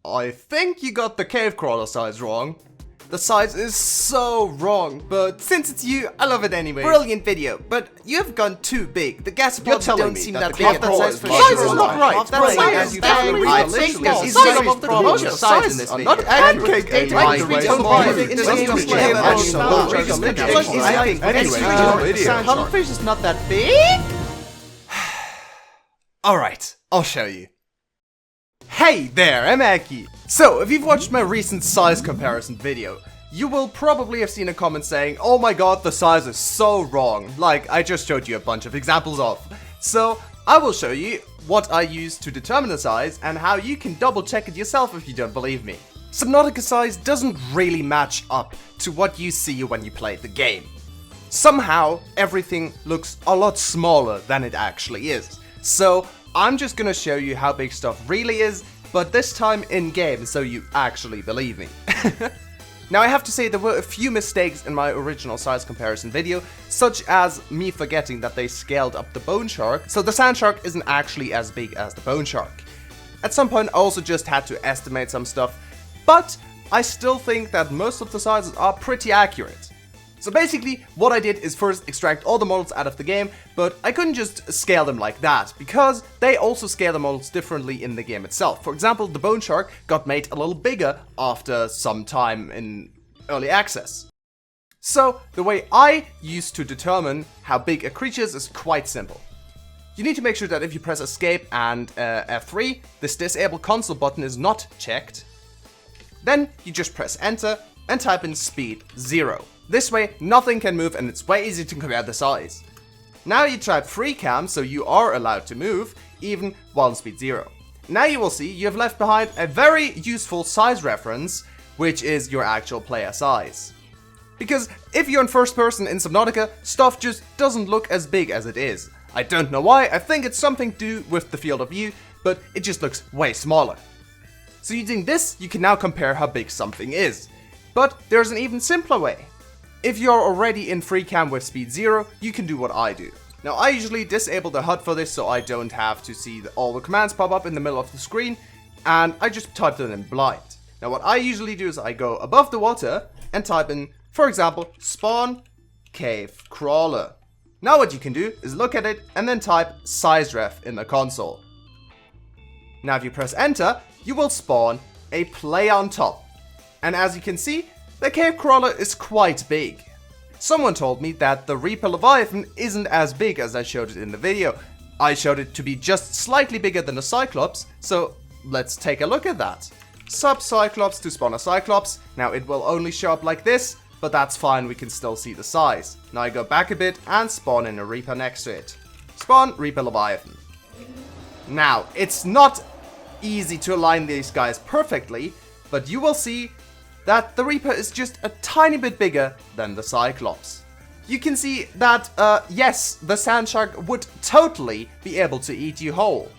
I think you got the cave crawler size wrong. The size is so wrong, but since it's you, I love it anyway. Brilliant video, but you have gone too big. The gasopods don't seem that big. The size is not right. That's why I think there is zero of the promotion size in this video. Not accurate. Cuttlefish is not that big? Alright, I'll show you. Hey there, I'm Aki. So, if you've watched my recent size comparison video, you will probably have seen a comment saying, oh my god, the size is so wrong, like I just showed you a bunch of examples of. So, I will show you what I use to determine the size and how you can double check it yourself if you don't believe me. Subnautica size doesn't really match up to what you see when you play the game. Somehow, everything looks a lot smaller than it actually is. So, I'm just gonna show you how big stuff really is, but this time in-game, so you actually believe me. Now I have to say there were a few mistakes in my original size comparison video, such as me forgetting that they scaled up the bone shark, so the sand shark isn't actually as big as the bone shark. At some point I also just had to estimate some stuff, but I still think that most of the sizes are pretty accurate. So basically, what I did is first extract all the models out of the game, but I couldn't just scale them like that, because they also scale the models differently in the game itself. For example, the bone shark got made a little bigger after some time in early access. So, the way I used to determine how big a creature is quite simple. You need to make sure that if you press escape and F3, this disable console button is not checked. Then you just press enter and type in speed 0. This way, nothing can move and it's way easier to compare the size. Now you type free cam, so you are allowed to move, even while in speed 0. Now you will see you have left behind a very useful size reference, which is your actual player size. Because if you're in first person in Subnautica, stuff just doesn't look as big as it is. I don't know why, I think it's something to do with the field of view, but it just looks way smaller. So using this, you can now compare how big something is. But there's an even simpler way. If you're already in free cam with speed 0, you can do what I do. Now I usually disable the HUD for this so I don't have to see all the commands pop up in the middle of the screen, and I just type them in blind. Now what I usually do is I go above the water and type in, for example, spawn cave crawler. Now what you can do is look at it and then type size ref in the console. Now if you press enter, you will spawn a player on top. And as you can see, the cave crawler is quite big. Someone told me that the Reaper Leviathan isn't as big as I showed it in the video. I showed it to be just slightly bigger than a Cyclops, so let's take a look at that. Sub Cyclops to spawn a Cyclops. Now it will only show up like this, but that's fine, we can still see the size. Now I go back a bit and spawn in a Reaper next to it. Spawn Reaper Leviathan. Now, it's not easy to align these guys perfectly, but you will see that the Reaper is just a tiny bit bigger than the Cyclops. You can see that, yes, the Sand Shark would totally be able to eat you whole.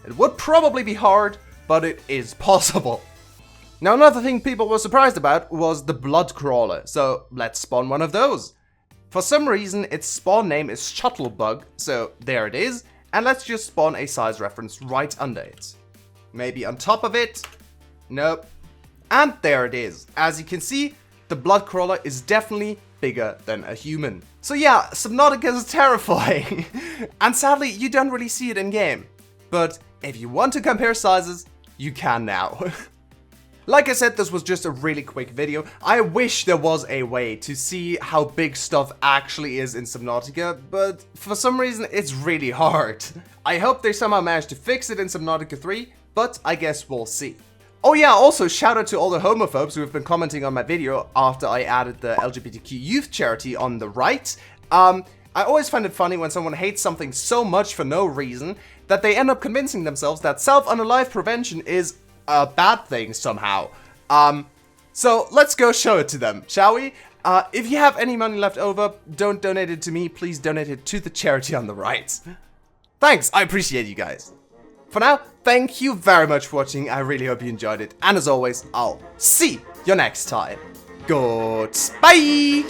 It would probably be hard, but it is possible. Now another thing people were surprised about was the Blood Crawler, so let's spawn one of those. For some reason its spawn name is Shuttlebug, so there it is, and let's just spawn a size reference right under it. Maybe on top of it? Nope. And there it is. As you can see, the blood crawler is definitely bigger than a human. So yeah, Subnautica is terrifying. And sadly, you don't really see it in game. But if you want to compare sizes, you can now. Like I said, this was just a really quick video. I wish there was a way to see how big stuff actually is in Subnautica, but for some reason it's really hard. I hope they somehow managed to fix it in Subnautica 3, but I guess we'll see. Oh yeah, also shout out to all the homophobes who have been commenting on my video after I added the LGBTQ youth charity on the right. I always find it funny when someone hates something so much for no reason that they end up convincing themselves that self-unalive prevention is a bad thing somehow. So let's go show it to them, shall we? If you have any money left over, don't donate it to me, please donate it to the charity on the right. Thanks, I appreciate you guys. For now, thank you very much for watching, I really hope you enjoyed it, and as always, I'll see you next time. Goodbye!